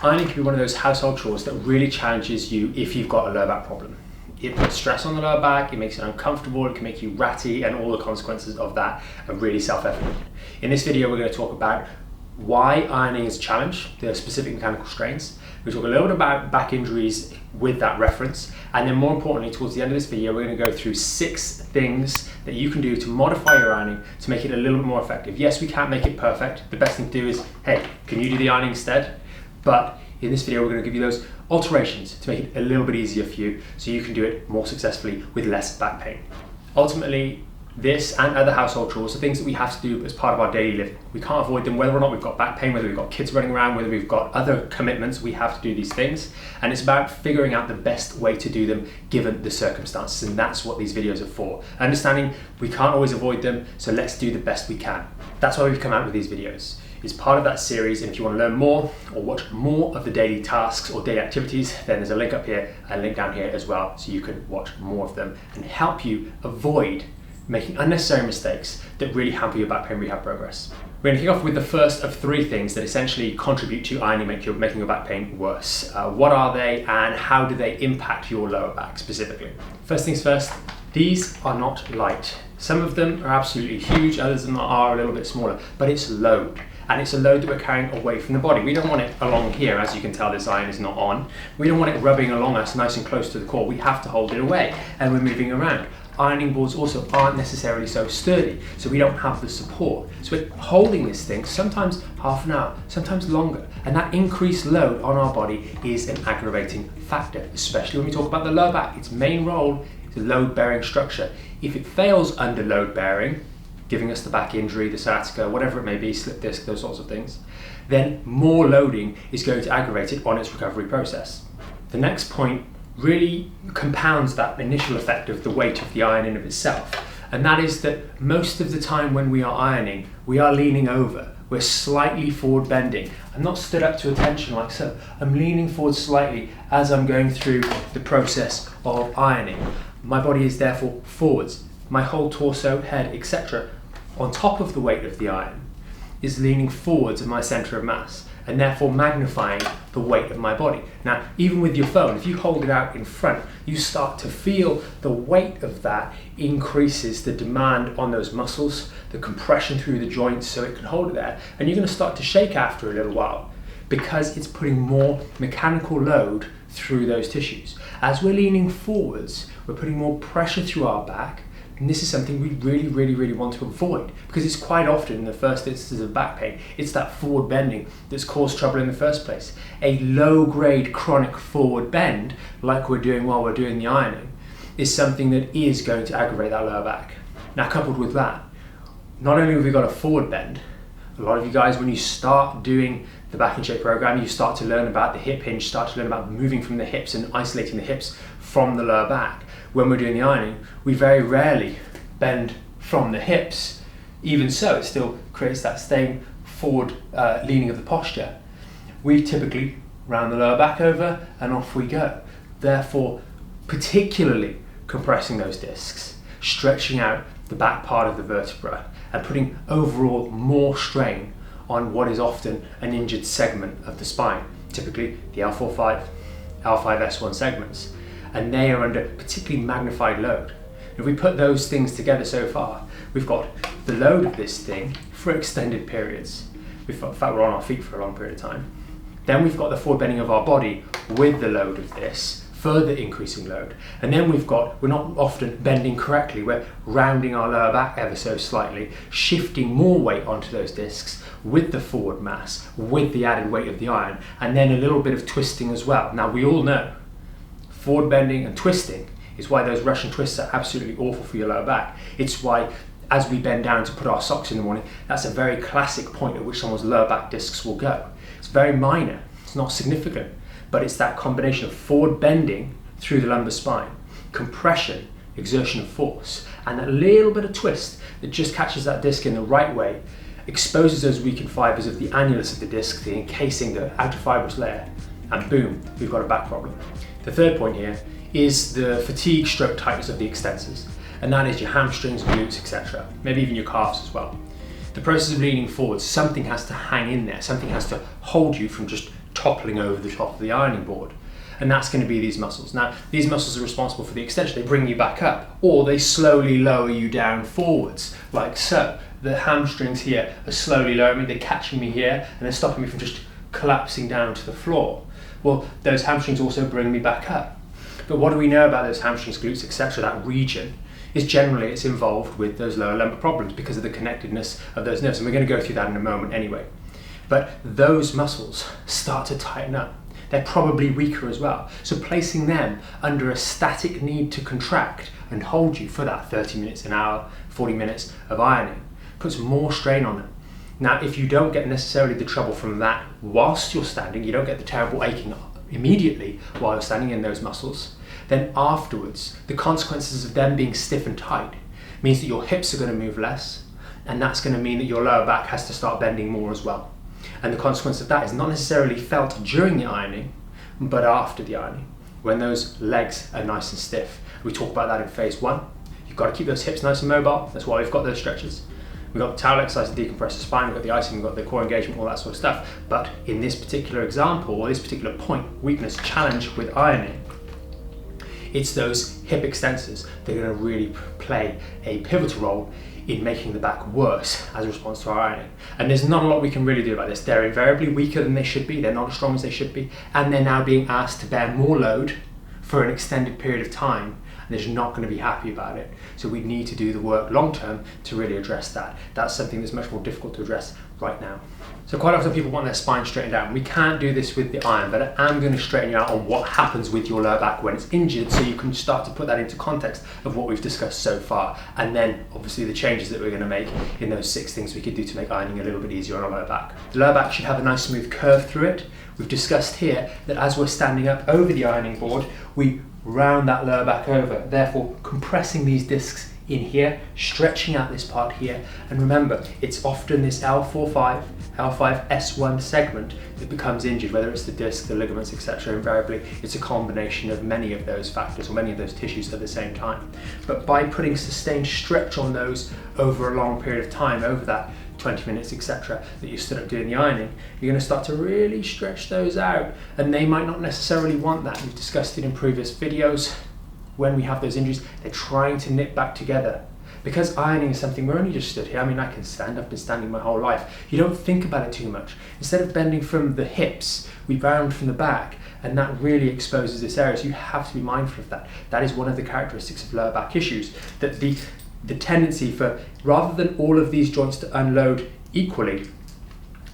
Ironing can be one of those household chores that really challenges you if you've got a lower back problem. It puts stress on the lower back, it makes it uncomfortable, it can make you ratty, and all the consequences of that are really self-evident. In this video, we're going to talk about why ironing is a challenge, the specific mechanical strains. We talk a little bit about back injuries with that reference, and then more importantly, towards the end of this video, we're going to go through 6 things that you can do to modify your ironing to make it a little bit more effective. Yes, we can't make it perfect. The best thing to do is, hey, can you do the ironing instead? But in this video, we're going to give you those alterations to make it a little bit easier for you so you can do it more successfully with less back pain. Ultimately, this and other household chores are things that we have to do as part of our daily living. We can't avoid them whether or not we've got back pain, whether we've got kids running around, whether we've got other commitments, we have to do these things. And it's about figuring out the best way to do them given the circumstances, and that's what these videos are for. Understanding we can't always avoid them, so let's do the best we can. That's why we've come out with these videos. It's part of that series, and if you want to learn more or watch more of the daily tasks or daily activities, then there's a link up here and a link down here as well, so you can watch more of them and help you avoid making unnecessary mistakes that really hamper your back pain rehab progress. We're going to kick off with the first of 3 things that essentially contribute to ironing making your back pain worse. What are they, and how do they impact your lower back specifically? First things first, these are not light. Some of them are absolutely huge, others of them are a little bit smaller, but it's load. And it's a load that we're carrying away from the body. We don't want it along here, as you can tell this iron is not on. We don't want it rubbing along us nice and close to the core. We have to hold it away, and we're moving around. Ironing boards also aren't necessarily so sturdy, so we don't have the support. So we're holding this thing sometimes half an hour, sometimes longer, and that increased load on our body is an aggravating factor, especially when we talk about the lower back. Its main role is a load-bearing structure. If it fails under load-bearing, giving us the back injury, the sciatica, whatever it may be, slip disc, those sorts of things, then more loading is going to aggravate it on its recovery process. The next point really compounds that initial effect of the weight of the iron in of itself, and that is that most of the time when we are ironing, we are leaning over. We're slightly forward bending. I'm not stood up to attention like so. I'm leaning forward slightly as I'm going through the process of ironing. My body is therefore forwards. My whole torso, head, etc., on top of the weight of the iron, is leaning forwards of my center of mass, and therefore magnifying the weight of my body. Now, even with your phone, if you hold it out in front, you start to feel the weight of that increases the demand on those muscles, the compression through the joints so it can hold it there, and you're going to start to shake after a little while because it's putting more mechanical load through those tissues. As we're leaning forwards, we're putting more pressure through our back. And this is something we really want to avoid, because it's quite often in the first instance of back pain, it's that forward bending that's caused trouble in the first place. A low-grade chronic forward bend, like we're doing while we're doing the ironing, is something that is going to aggravate that lower back. Now, coupled with that, not only have we got a forward bend, a lot of you guys, when you start doing the Back in Shape program, you start to learn about the hip hinge, start to learn about moving from the hips and isolating the hips from the lower back. When we're doing the ironing, we very rarely bend from the hips. Even so, it still creates that same forward leaning of the posture. We typically round the lower back over and off we go. Therefore, particularly compressing those discs, stretching out the back part of the vertebra, and putting overall more strain on what is often an injured segment of the spine, typically the L4-5, L5-S1 segments. And they are under particularly magnified load. If we put those things together so far, we've got the load of this thing for extended periods. In fact, we're on our feet for a long period of time. Then we've got the forward bending of our body with the load of this, further increasing load. And then we're not often bending correctly. We're rounding our lower back ever so slightly, shifting more weight onto those discs with the forward mass, with the added weight of the iron, and then a little bit of twisting as well. Now, we all know forward bending and twisting is why those Russian twists are absolutely awful for your lower back. It's why, as we bend down to put our socks in the morning, that's a very classic point at which someone's lower back discs will go. It's very minor, it's not significant, but it's that combination of forward bending through the lumbar spine, compression, exertion of force, and that little bit of twist that just catches that disc in the right way, exposes those weakened fibers of the annulus of the disc, the encasing, the outer fibrous layer, and boom, we've got a back problem. The third point here is the fatigue stroke tightness of the extensors, and that is your hamstrings, glutes, etc. Maybe even your calves as well. The process of leaning forward, something has to hang in there, something has to hold you from just toppling over the top of the ironing board. And that's going to be these muscles. Now, these muscles are responsible for the extension. They bring you back up, or they slowly lower you down forwards, like so. The hamstrings here are slowly lowering me, they're catching me here, and they're stopping me from just collapsing down to the floor. Well, those hamstrings also bring me back up. But what do we know about those hamstrings, glutes, etc., that region? Is generally it's involved with those lower lumbar problems because of the connectedness of those nerves. And we're going to go through that in a moment anyway. But those muscles start to tighten up. They're probably weaker as well. So placing them under a static need to contract and hold you for that 30 minutes, an hour, 40 minutes of ironing puts more strain on them. Now, if you don't get necessarily the trouble from that whilst you're standing, you don't get the terrible aching immediately while you're standing in those muscles, then afterwards, the consequences of them being stiff and tight means that your hips are going to move less, and that's going to mean that your lower back has to start bending more as well. And the consequence of that is not necessarily felt during the ironing, but after the ironing, when those legs are nice and stiff. We talk about that in phase 1. You've got to keep those hips nice and mobile. That's why we've got those stretches. We've got the towel exercise to decompress the spine, we've got the icing, we've got the core engagement, all that sort of stuff. But in this particular example, or this particular point, weakness, challenge with ironing, it's those hip extensors that are going to really play a pivotal role in making the back worse as a response to our ironing. And there's not a lot we can really do about this. They're invariably weaker than they should be, they're not as strong as they should be, and they're now being asked to bear more load for an extended period of time, and they're just not going to be happy about it. So we need to do the work long term to really address that. That's something that's much more difficult to address right now. So quite often people want their spine straightened out. We can't do this with the iron, but I am going to straighten you out on what happens with your lower back when it's injured, so you can start to put that into context of what we've discussed so far, and then obviously the changes that we're going to make in those 6 things we could do to make ironing a little bit easier on our lower back. The lower back should have a nice smooth curve through it. We've discussed here that as we're standing up over the ironing board, we round that lower back over, therefore compressing these discs in here, stretching out this part here. And remember, it's often this L4-5, L5-S1 segment that becomes injured, whether it's the disc, the ligaments, etc. Invariably, it's a combination of many of those factors or many of those tissues at the same time. But by putting sustained stretch on those over a long period of time, over that 20 minutes, etc., that you stood up doing the ironing, you're going to start to really stretch those out, and they might not necessarily want that. We've discussed it in previous videos. When we have those injuries, they're trying to knit back together. Because ironing is something, we're only just stood here. I mean, I can stand, I've been standing my whole life. You don't think about it too much. Instead of bending from the hips, we round from the back, and that really exposes this area. So you have to be mindful of that. That is one of the characteristics of lower back issues, that the tendency for, rather than all of these joints to unload equally,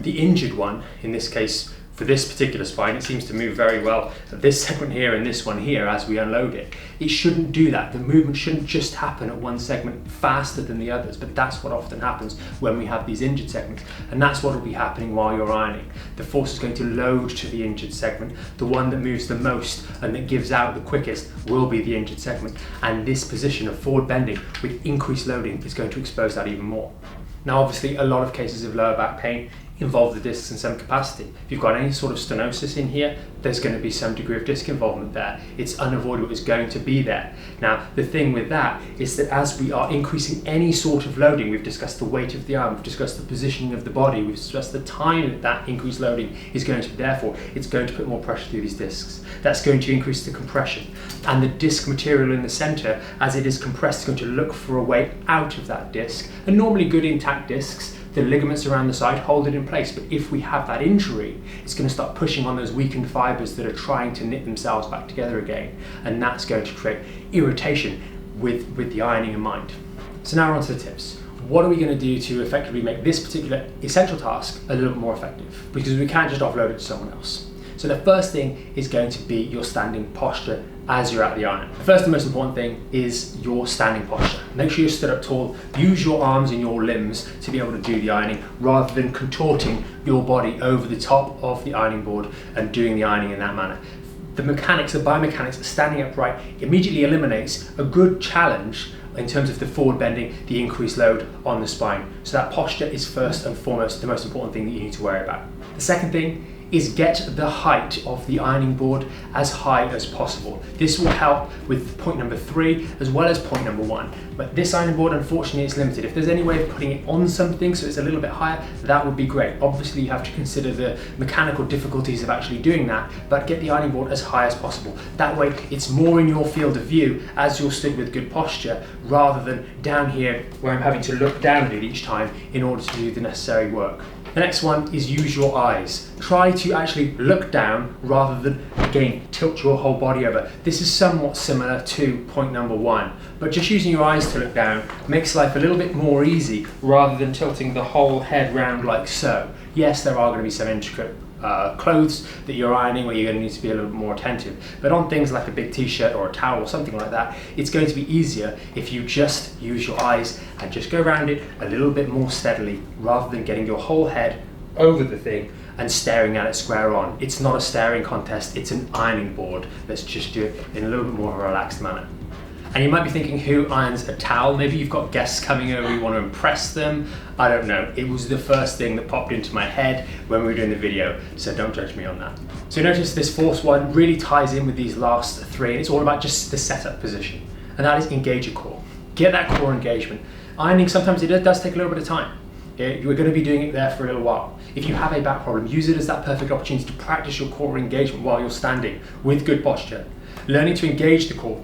the injured one, in this case, for this particular spine, it seems to move very well at this segment here and this one here as we unload it. It shouldn't do that. The movement shouldn't just happen at one segment faster than the others, but that's what often happens when we have these injured segments, and that's what will be happening while you're ironing. The force is going to load to the injured segment. The one that moves the most and that gives out the quickest will be the injured segment, and this position of forward bending with increased loading is going to expose that even more. Now, obviously, a lot of cases of lower back pain involve the discs in some capacity. If you've got any sort of stenosis in here, there's going to be some degree of disc involvement there. It's unavoidable, it's going to be there. Now, the thing with that is that as we are increasing any sort of loading, we've discussed the weight of the arm, we've discussed the positioning of the body, we've discussed the time that that increased loading is going to be there for. It's going to put more pressure through these discs. That's going to increase the compression. And the disc material in the center, as it is compressed, is going to look for a way out of that disc. And normally good intact discs, the ligaments around the side hold it in place, but if we have that injury, it's going to start pushing on those weakened fibers that are trying to knit themselves back together again, and that's going to create irritation with the ironing in mind. So now we're on to the tips. What are we going to do to effectively make this particular essential task a little bit more effective? Because we can't just offload it to someone else. So the first thing is going to be your standing posture as you're at the iron. The first and most important thing is your standing posture. Make sure you're stood up tall. Use your arms and your limbs to be able to do the ironing, rather than contorting your body over the top of the ironing board and doing the ironing in that manner. The mechanics, the biomechanics of standing upright immediately eliminates a good challenge in terms of the forward bending, the increased load on the spine. So that posture is first and foremost the most important thing that you need to worry about. The second thing is get the height of the ironing board as high as possible. This will help with point number 3 as well as point number 1. But this ironing board, unfortunately, is limited. If there's any way of putting it on something so it's a little bit higher, that would be great. Obviously, you have to consider the mechanical difficulties of actually doing that, but get the ironing board as high as possible. That way, it's more in your field of view as you're stood with good posture, rather than down here where I'm having to look down at it each time in order to do the necessary work. The next one is use your eyes. Try to actually look down rather than, again, tilt your whole body over. This is somewhat similar to point number 1, but just using your eyes to look down makes life a little bit more easy rather than tilting the whole head round like so. Yes, there are going to be some intricate clothes that you're ironing where you're going to need to be a little bit more attentive, but on things like a big t-shirt or a towel or something like that, it's going to be easier if you just use your eyes and just go around it a little bit more steadily rather than getting your whole head over the thing and staring at it square on. It's not a staring contest, it's an ironing board. Let's just do it in a little bit more of a relaxed manner. And you might be thinking, who irons a towel? Maybe you've got guests coming over, you want to impress them. I don't know. It was the first thing that popped into my head when we were doing the video, so don't judge me on that. So notice this fourth one really ties in with these last 3, and it's all about just the setup position. And that is engage your core. Get that core engagement. Ironing, sometimes it does take a little bit of time. You're going to be doing it there for a little while. If you have a back problem, use it as that perfect opportunity to practice your core engagement while you're standing with good posture. Learning to engage the core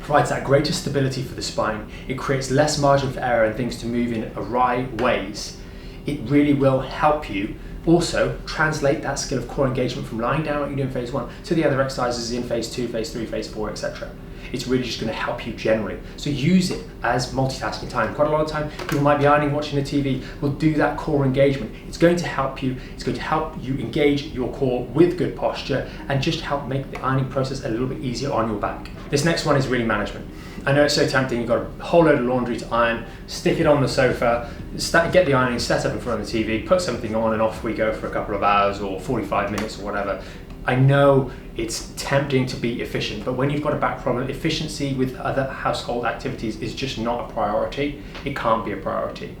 provides that greater stability for the spine. It creates less margin for error and things to move in awry ways. It really will help you also translate that skill of core engagement from lying down like you do in phase 1 to the other exercises in phase 2, phase 3, phase 4, etc. It's really just going to help you generally. So use it as multitasking time. Quite a lot of time, people might be ironing, watching the TV, will do that core engagement. It's going to help you. It's going to help you engage your core with good posture and just help make the ironing process a little bit easier on your back. This next one is really management. I know it's so tempting, you've got a whole load of laundry to iron, stick it on the sofa, get the ironing set up in front of the TV, put something on and off we go for a couple of hours or 45 minutes or whatever. I know it's tempting to be efficient, but when you've got a back problem, efficiency with other household activities is just not a priority. It can't be a priority.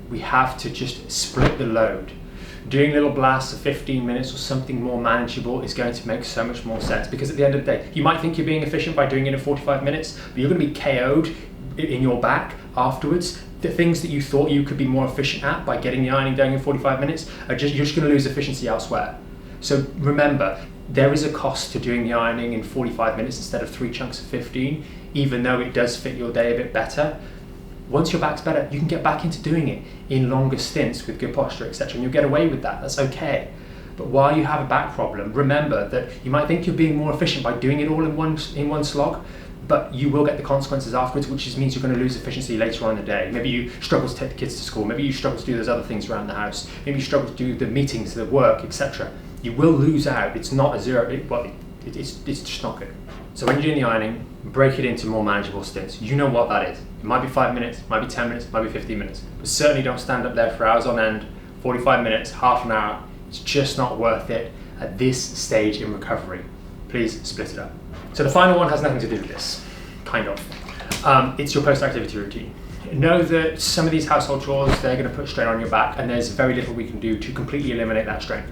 We have to just split the load. Doing little blasts of 15 minutes or something more manageable is going to make so much more sense, because at the end of the day, you might think you're being efficient by doing it in 45 minutes, but you're going to be KO'd in your back afterwards. The things that you thought you could be more efficient at by getting the ironing done in 45 minutes, you're just going to lose efficiency elsewhere. So remember, there is a cost to doing the ironing in 45 minutes instead of 3 chunks of 15, even though it does fit your day a bit better. Once your back's better, you can get back into doing it in longer stints with good posture, etc. And you'll get away with that, that's okay. But while you have a back problem, remember that you might think you're being more efficient by doing it all in one slog, but you will get the consequences afterwards, which just means you're going to lose efficiency later on in the day. Maybe you struggle to take the kids to school, maybe you struggle to do those other things around the house, maybe you struggle to do the meetings, the work, etc. You will lose out. It's not a zero, it's just not good. So when you're doing the ironing, break it into more manageable stints. You know what that is. It might be 5 minutes, it might be 10 minutes, it might be 15 minutes, but certainly don't stand up there for hours on end, 45 minutes, half an hour. It's just not worth it at this stage in recovery. Please split it up. So the final one has nothing to do with this, kind of. It's your post-activity routine. Know that some of these household chores, they're going to put strain on your back, and there's very little we can do to completely eliminate that strain.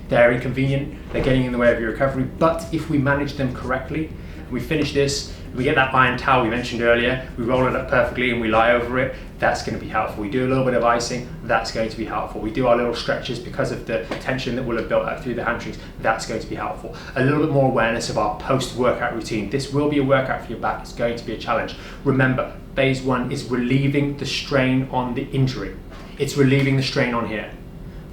They're inconvenient, they're getting in the way of your recovery, but if we manage them correctly, we finish this, we get that iron towel we mentioned earlier, we roll it up perfectly and we lie over it, that's going to be helpful. We do a little bit of icing, that's going to be helpful. We do our little stretches because of the tension that will have built up through the hamstrings, that's going to be helpful. A little bit more awareness of our post-workout routine. This will be a workout for your back, it's going to be a challenge. Remember, phase 1 is relieving the strain on the injury. It's relieving the strain on here.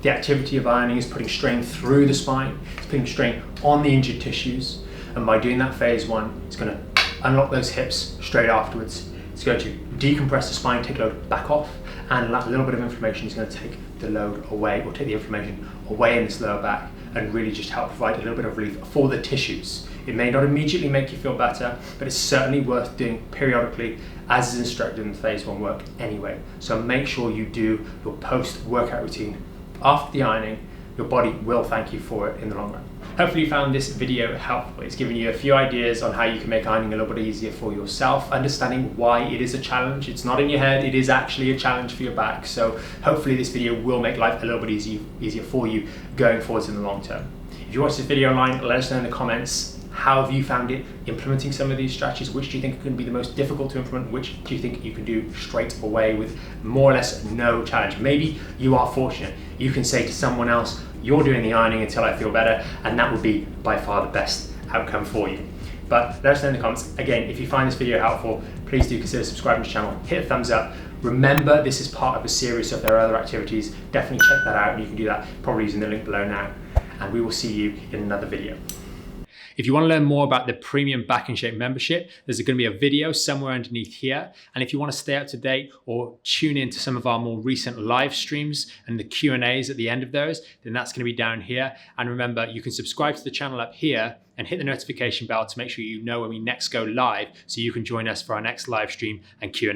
The activity of ironing is putting strain through the spine, it's putting strain on the injured tissues, and by doing that phase 1, it's going to unlock those hips straight afterwards. It's going to decompress the spine, take load back off, and that little bit of inflammation is going to take the load away, or take the inflammation away in this lower back, and really just help provide a little bit of relief for the tissues. It may not immediately make you feel better, but it's certainly worth doing periodically, as is instructed in the phase 1 work anyway. So make sure you do your post-workout routine after the ironing your body will thank you for it in the long run. Hopefully you found this video helpful. It's given you a few ideas on how you can make ironing a little bit easier for yourself, understanding why it is a challenge. It's not in your head, it is actually a challenge for your back. So hopefully this video will make life a little bit easier for you going forwards in the long term. If you watch this video online, let us know in the comments, how have you found it implementing some of these strategies? Which do you think are going to be the most difficult to implement? Which do you think you can do straight away with more or less no challenge? Maybe you are fortunate. You can say to someone else, you're doing the ironing until I feel better, and that would be by far the best outcome for you. But let us know in the comments. Again, if you find this video helpful, please do consider subscribing to the channel, hit a thumbs up. Remember, this is part of a series, so if there are other activities, definitely check that out, and you can do that probably using the link below now. And we will see you in another video. If you want to learn more about the premium Back in Shape membership, there's going to be a video somewhere underneath here. And if you want to stay up to date or tune in to some of our more recent live streams and the Q&As at the end of those, then that's going to be down here. And remember, you can subscribe to the channel up here and hit the notification bell to make sure you know when we next go live, so you can join us for our next live stream and Q&A.